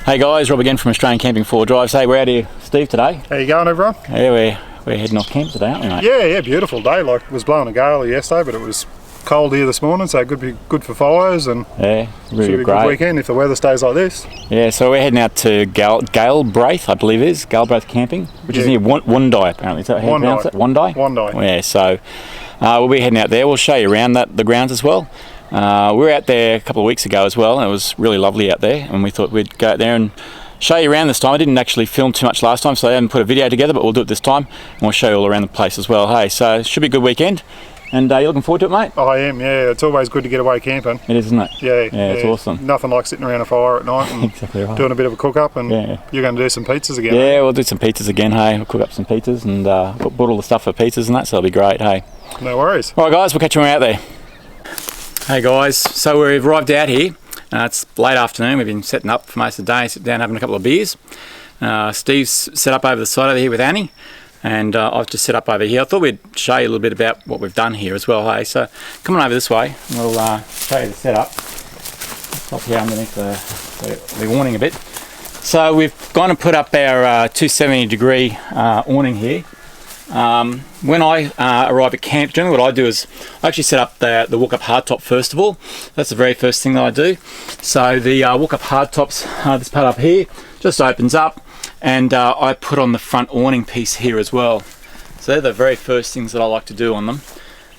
Hey guys, Rob again from Australian Camping 4 Drives. Hey, we're out here, Steve, today. How you going, everyone? Yeah, we're heading off camp today, aren't we, mate? Yeah, beautiful day. Like, it was blowing a gale yesterday, but it was cold here this morning, so it could be good for fires, and yeah, really should be a great good weekend if the weather stays like this. Yeah, so we're heading out to Galbraith, I believe it is, Galbraith Camping, which is near Wondai, apparently. Is that how you pronounce it? Wondai? Wondai. Yeah, so we'll be heading out there. We'll show you around the grounds as well. We were out there a couple of weeks ago as well, and it was really lovely out there, and we thought we'd go out there and show you around this time. I didn't actually film too much last time, so I haven't put a video together, but we'll do it this time, and we'll show you all around the place as well. Hey, so it should be a good weekend, and you're looking forward to it, mate? I am, yeah. It's always good to get away camping. It is, isn't it? Yeah, it's awesome. Nothing like sitting around a fire at night and exactly right. doing a bit of a cook-up, and you're going to do some pizzas again. Yeah, we'll do some pizzas again, hey. We'll cook up some pizzas and bought all the stuff for pizzas and that, so it'll be great, hey. No worries. All right, guys, we'll catch you when we're out there. Hey, guys, so we've arrived out here. It's late afternoon. We've been setting up for most of the day, sitting down having a couple of beers. Steve's set up over the side over here with Annie, and I've just set up over here. I thought we'd show you a little bit about what we've done here as well, hey. So come on over this way, and we'll show you the setup. Up here underneath the awning a bit. So we've gone and put up our 270-degree awning here. When I arrive at camp, generally what I do is I actually set up the walk-up hardtop first of all. That's the very first thing that I do. So the walk-up hardtops, this part up here, just opens up, and I put on the front awning piece here as well. So they're the very first things that I like to do on them.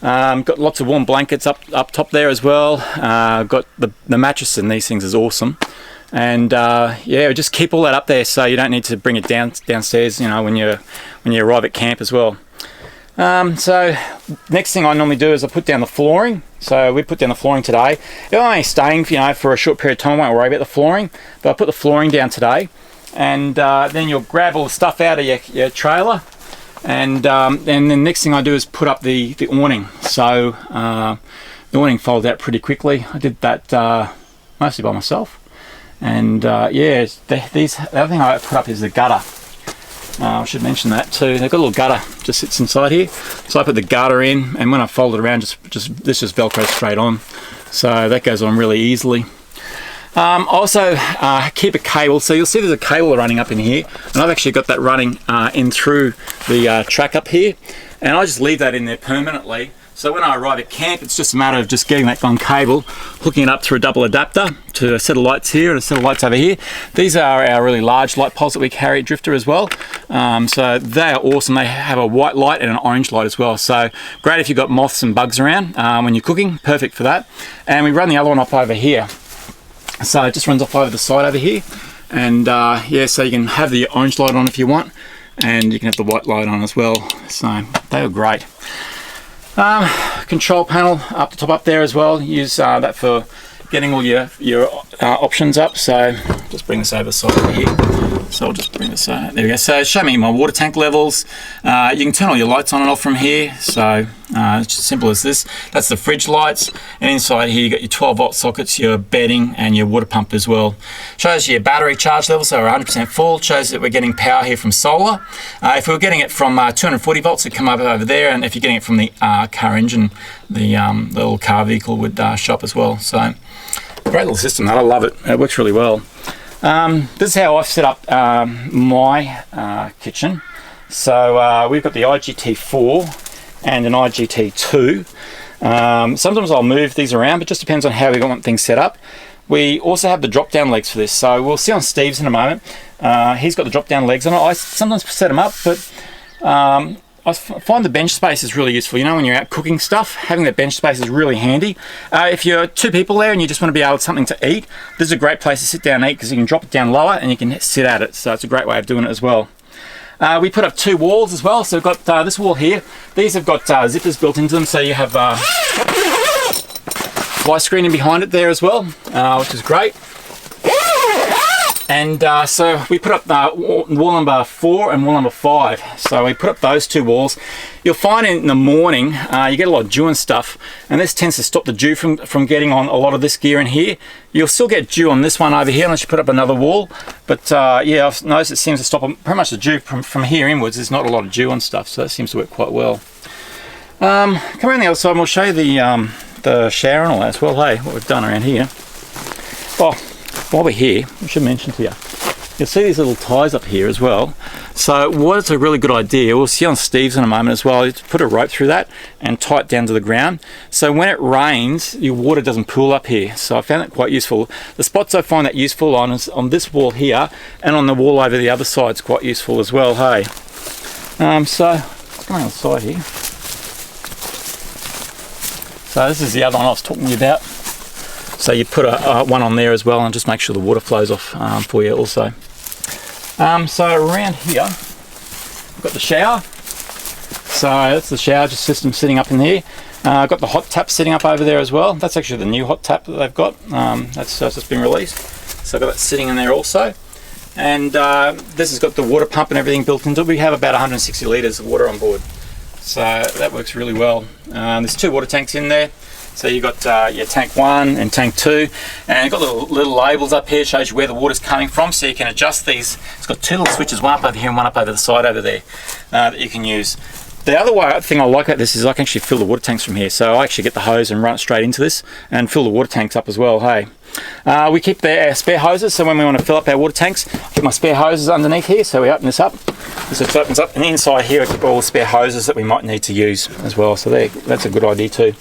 Got lots of warm blankets up top there as well. Got the mattress in these things is awesome. And yeah, just keep all that up there so you don't need to bring it downstairs, you know, when you arrive at camp as well. So next thing I normally do is I put down the flooring. So we put down the flooring today. It's only staying, you know, for a short period of time. I won't worry about the flooring, but I put the flooring down today, and then you'll grab all the stuff out of your trailer, and then the next thing I do is put up the awning. So the awning folds out pretty quickly. I did that mostly by myself. And yeah, the other thing I put up is the gutter. I should mention that too. They've got a little gutter just sits inside here. So I put the gutter in, and when I fold it around, this just velcros straight on. So that goes on really easily. Also keep a cable. So you'll see there's a cable running up in here, and I've actually got that running in through the track up here, and I just leave that in there permanently. So when I arrive at camp, it's just a matter of just getting that on cable, hooking it up through a double adapter to a set of lights here and a set of lights over here. These are our really large light poles that we carry at Drifter as well. So they are awesome. They have a white light and an orange light as well. So great if you've got moths and bugs around when you're cooking, perfect for that. And we run the other one up over here. So it just runs off over the side over here. And yeah, so you can have the orange light on if you want, and you can have the white light on as well. So they were great. Control panel up the top up there as well. Use that for getting all your options up. So just bring this over the side over here. So I'll just bring this there we go. So show me my water tank levels. You can turn all your lights on and off from here. So it's just simple as this. That's the fridge lights, and inside here you got your 12-volt sockets, your bedding, and your water pump as well. Shows your battery charge level, so we're 100% full. Shows that we're getting power here from solar. If we were getting it from 240 volts, it'd come over there, and if you're getting it from the car engine, the little car vehicle would show up as well. So great little system. I love it. It works really well. This is how I've set up my kitchen. So we've got the IGT4 and an IGT2. Sometimes I'll move these around, but just depends on how we want things set up. We also have the drop down legs for this, so we'll see on Steve's in a moment. He's got the drop down legs on it. I sometimes set them up, but I find the bench space is really useful. You know, when you're out cooking stuff, having that bench space is really handy. If you're two people there and you just want to be able to something to eat, this is a great place to sit down and eat, because you can drop it down lower and you can sit at it. So it's a great way of doing it as well. We put up two walls as well. So we've got this wall here. These have got zippers built into them, so you have fly screening behind it there as well, which is great. And so we put up wall number 4 and wall number 5. So we put up those two walls. You'll find in the morning you get a lot of dew and stuff, and this tends to stop the dew from getting on a lot of this gear in here. You'll still get dew on this one over here unless you put up another wall, but yeah, I've noticed it seems to stop pretty much the dew from here inwards. There's not a lot of dew on stuff, so that seems to work quite well. Come around the other side and we'll show you the shower and all that as well. Hey, what we've done around here. Oh, while we're here, I should mention to you, you'll see these little ties up here as well. So what's a really good idea, we'll see on Steve's in a moment as well, is to put a rope through that and tie it down to the ground. So when it rains, your water doesn't pool up here. So I found that quite useful. The spots I find that useful on is on this wall here, and on the wall over the other side is quite useful as well, hey. So let's go on the side here. So this is the other one I was talking to you about. So you put one on there as well, and just make sure the water flows off for you also. So around here, we've got the shower. So that's the shower just system sitting up in here. I've got the hot tap sitting up over there as well. That's actually the new hot tap that they've got. That's just been released. So I've got that sitting in there also. And this has got the water pump and everything built into it. We have about 160 litres of water on board. So that works really well. There's 2 water tanks in there. So you've got your tank 1 and tank 2, and you've got little labels up here, shows you where the water's coming from, so you can adjust these. It's got 2 little switches, one up over here and one up over the side over there, that you can use. The other thing I like about this is I can actually fill the water tanks from here. So I actually get the hose and run it straight into this and fill the water tanks up as well, hey. We keep our spare hoses, so when we want to fill up our water tanks, keep my spare hoses underneath here, so we open this up. So it opens up, and inside here I keep all the spare hoses that we might need to use as well, so that's a good idea too.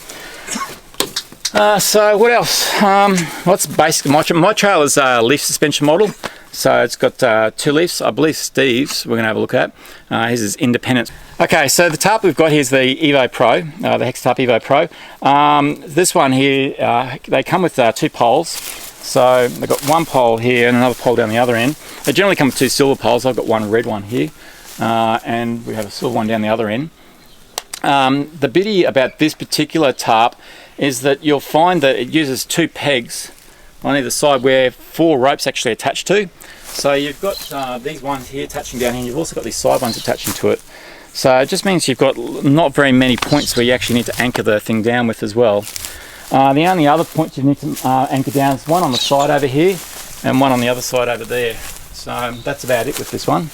So what else? What's basic? My trailer's a leaf suspension model, so it's got 2 leaves. I believe Steve's we're going to have a look at. His is independent. Okay, so the tarp we've got here is the Evo Pro, the Hex Tarp Evo Pro. This one here, they come with 2 poles. So they've got 1 pole here and another pole down the other end. They generally come with 2 silver poles. I've got 1 red one here, and we have a silver one down the other end. The beauty about this particular tarp is that you'll find that it uses 2 pegs on either side where 4 ropes actually attach to. So you've got these ones here attaching down here, you've also got these side ones attaching to it. So it just means you've got not very many points where you actually need to anchor the thing down with as well. The only other points you need to anchor down is one on the side over here and one on the other side over there. So that's about it with this one.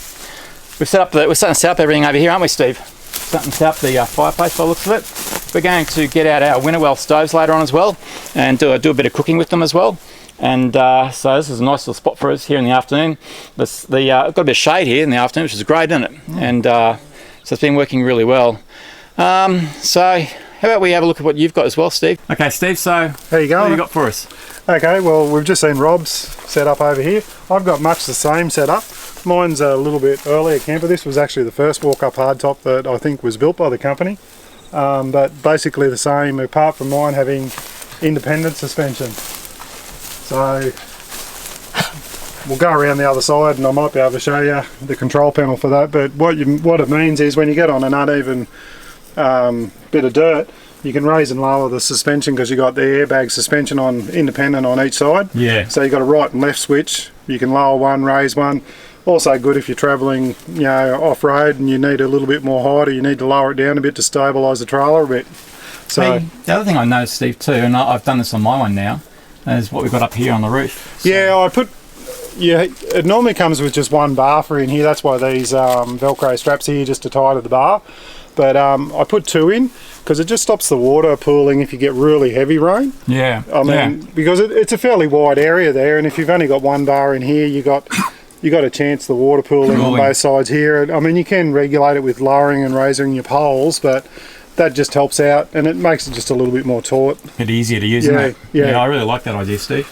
We're starting to set up everything over here, aren't we, Steve? Starting to set up the fireplace by the looks of it. We're going to get out our Winterwell stoves later on as well, and do a bit of cooking with them as well. And so this is a nice little spot for us here in the afternoon. I've got a bit of shade here in the afternoon, which is great, isn't it? And so it's been working really well. So how about we have a look at what you've got as well, Steve? Okay, Steve, so how you going? What have you got for us? Okay, well, we've just seen Rob's set up over here. I've got much the same setup. Mine's a little bit earlier camper. This was actually the first walk-up hardtop that I think was built by the company. But basically the same, apart from mine having independent suspension. So we'll go around the other side and I might be able to show you the control panel for that. But what it means is when you get on an uneven bit of dirt, you can raise and lower the suspension because you've got the airbag suspension on independent on each side. Yeah. So you've got a right and left switch. You can lower one, raise one. Also good if you're travelling, off-road and you need a little bit more height, or you need to lower it down a bit to stabilise the trailer a bit. So the other thing I noticed, Steve, too, and I've done this on my one now, is what we've got up here on the roof. So. Yeah, it normally comes with just 1 bar for in here. That's why these Velcro straps here just to tie to the bar. But I put 2 in because it just stops the water pooling if you get really heavy rain. Yeah. Because it's a fairly wide area there, and if you've only got 1 bar in here, you got a chance the water pooling on both sides here. I mean, you can regulate it with lowering and raising your poles, but that just helps out and it makes it just a little bit more taut. A bit easier to use, isn't it? Yeah, I really like that idea, Steve.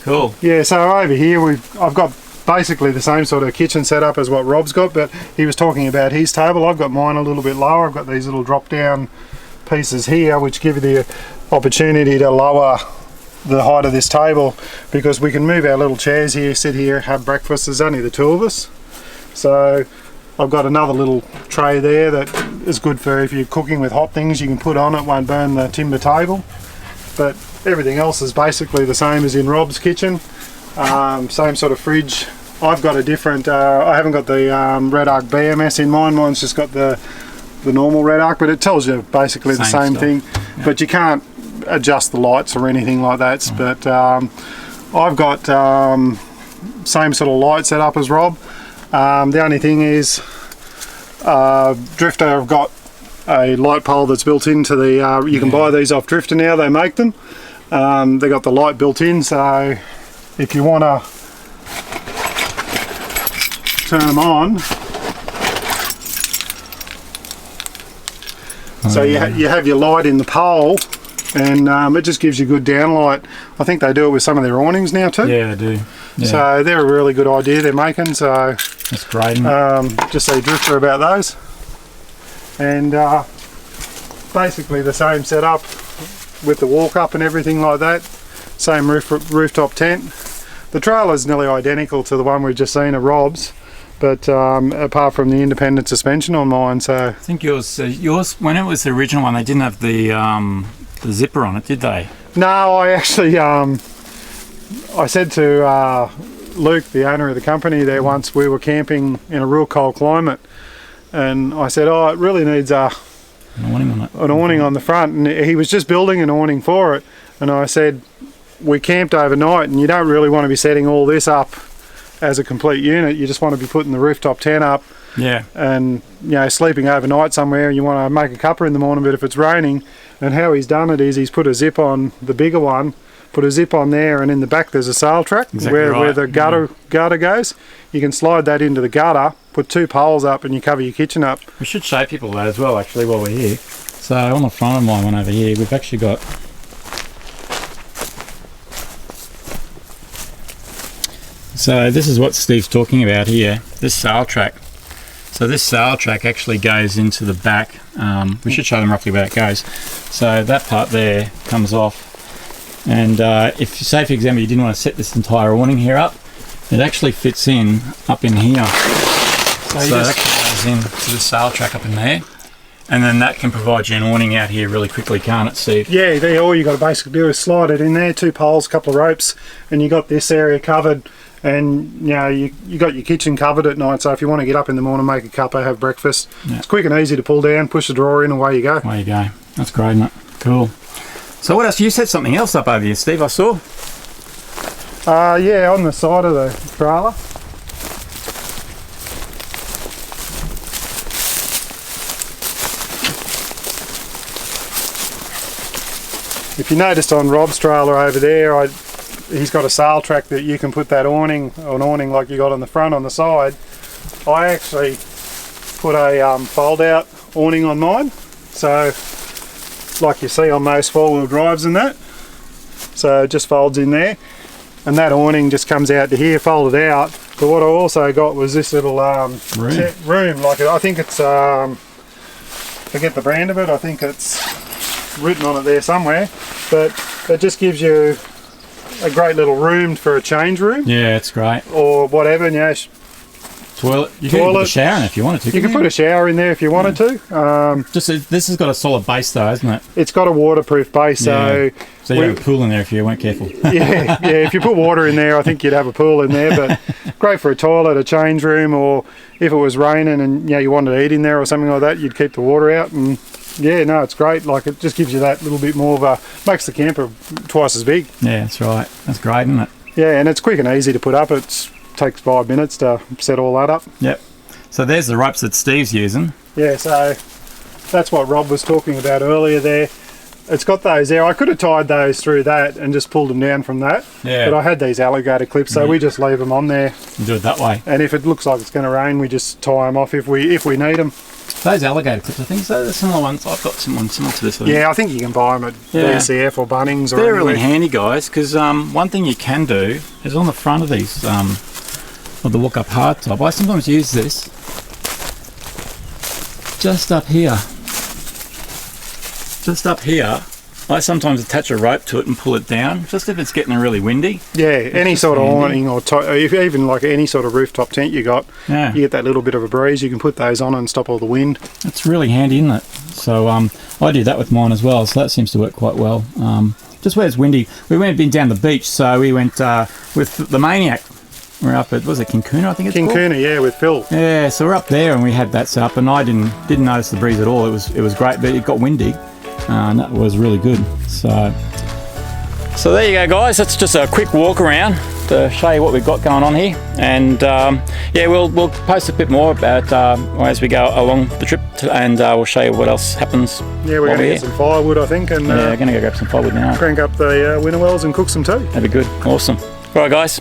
Cool. Yeah, so over here I've got basically the same sort of kitchen setup as what Rob's got, but he was talking about his table. I've got mine a little bit lower. I've got these little drop down pieces here which give you the opportunity to lower the height of this table, because we can move our little chairs here, sit here, have breakfast. There's only the 2 of us. So I've got another little tray there that is good for if you're cooking with hot things, you can put on it, won't burn the timber table. But everything else is basically the same as in Rob's kitchen. Same sort of fridge. I've got a different, I haven't got the Red Arc BMS in mine. Mine's just got the normal Red Arc, but it tells you basically the same thing. Yeah. But you can't adjust the lights or anything like that. But I've got same sort of light set up as Rob. The only thing is Drifter have got a light pole that's built into the you can buy these off Drifter now, they make them. They got the light built in, so if you want to turn them on. So you have your light in the pole, and it just gives you good downlight. I think they do it with some of their awnings now too. Yeah, they do. Yeah. So they're a really good idea they're making. So that's great. Just a drifter about those, and basically the same setup with the walk up and everything like that. Same rooftop tent. The trailer's nearly identical to the one we've just seen at Rob's, but apart from the independent suspension on mine. So I think yours when it was the original one, they didn't have the zipper on it, did they? No, I actually I said to Luke, the owner of the company there, once we were camping in a real cold climate, and I said, oh, it really needs an awning on it. An awning on the front, and he was just building an awning for it, and I said, we camped overnight and you don't really want to be setting all this up as a complete unit. You just want to be putting the rooftop tent up, yeah, and sleeping overnight somewhere. You want to make a cuppa in the morning, but if it's raining, and how he's done it is he's put a zip on the bigger one, put a zip on there, and in the back there's a sail track. Exactly where the gutter goes. You can slide that into the gutter, put 2 poles up, and you cover your kitchen up. We should show people that as well, actually, while we're here. So on the front of my one over here, we've actually got so this is what Steve's talking about here, this sail track. So this sail track actually goes into the back. We should show them roughly where it goes. So that part there comes off, and if, say for example, you didn't want to set this entire awning here up, it actually fits in up in here. So that actually goes into the sail track up in there, and then that can provide you an awning out here really quickly, can't it, Steve? Yeah, all you got to basically do is slide it in there, 2 poles, couple of ropes, and you got this area covered. And you got your kitchen covered at night, so if you want to get up in the morning, make a cuppa, have breakfast, it's quick and easy to pull down, push the drawer in, away you go. Away you go. That's great, isn't it? Cool. So what else? You set something else up over here, Steve, I saw. Yeah, on the side of the trailer. If you noticed on Rob's trailer over there, he's got a sail track that you can put that awning like you got on the front, on the side. I actually put a fold out awning on mine, so like you see on most 4-wheel drives and that, so it just folds in there, and that awning just comes out to here, folded out. But what I also got was this little room, like I think it's forget the brand of it, I think it's written on it there somewhere, but it just gives you a great little room for a change room. Yeah, it's great. Or whatever, toilet. You can put a shower in if you wanted to. You can put a shower in there if you wanted to. This has got a solid base though, hasn't it? It's got a waterproof base, so you have a pool in there if you weren't careful. yeah, if you put water in there, I think you'd have a pool in there. But great for a toilet, a change room, or if it was raining and you wanted to eat in there or something like that, you'd keep the water out. And yeah, no, it's great. Like, it just gives you that little bit more of a, makes the camper twice as big. Yeah, that's right. That's great, isn't it? Yeah, and it's quick and easy to put up. It takes 5 minutes to set all that up. Yep. So there's the ropes that Steve's using. Yeah, so that's what Rob was talking about earlier there. It's got those there. I could have tied those through that and just pulled them down from that. Yeah. But I had these alligator clips, so we just leave them on there. And do it that way. And if it looks like it's going to rain, we just tie them off if we need them. Those alligator clips, I think, so they're similar ones. I've got someone similar to this. Yeah, I think you can buy them at BCF or Bunnings. Or they're really handy, guys, because one thing you can do is on the front of these, of the walk-up hardtop, I sometimes use this just up here. I sometimes attach a rope to it and pull it down, just if it's getting really windy. Yeah, any sort of awning or even like any sort of rooftop tent you got, you get that little bit of a breeze, you can put those on and stop all the wind. It's really handy, isn't it? So I do that with mine as well, so that seems to work quite well. Just where it's windy, we went down the beach, so we went with the Maniac. We're up at, was it Kinkuna, I think it's called? Kinkuna, yeah, with Phil. Yeah, so we're up there and we had that set up, and I didn't notice the breeze at all. It was great, but it got windy. And that was really good. So there you go, guys. That's just a quick walk around to show you what we've got going on here. And we'll post a bit more about as we go along the trip, and we'll show you what else happens. Yeah, we're going to get some firewood, I think, and we're going to go grab some firewood now. Crank up the winter wells and cook some tea. That'd be good. Awesome. All right, guys.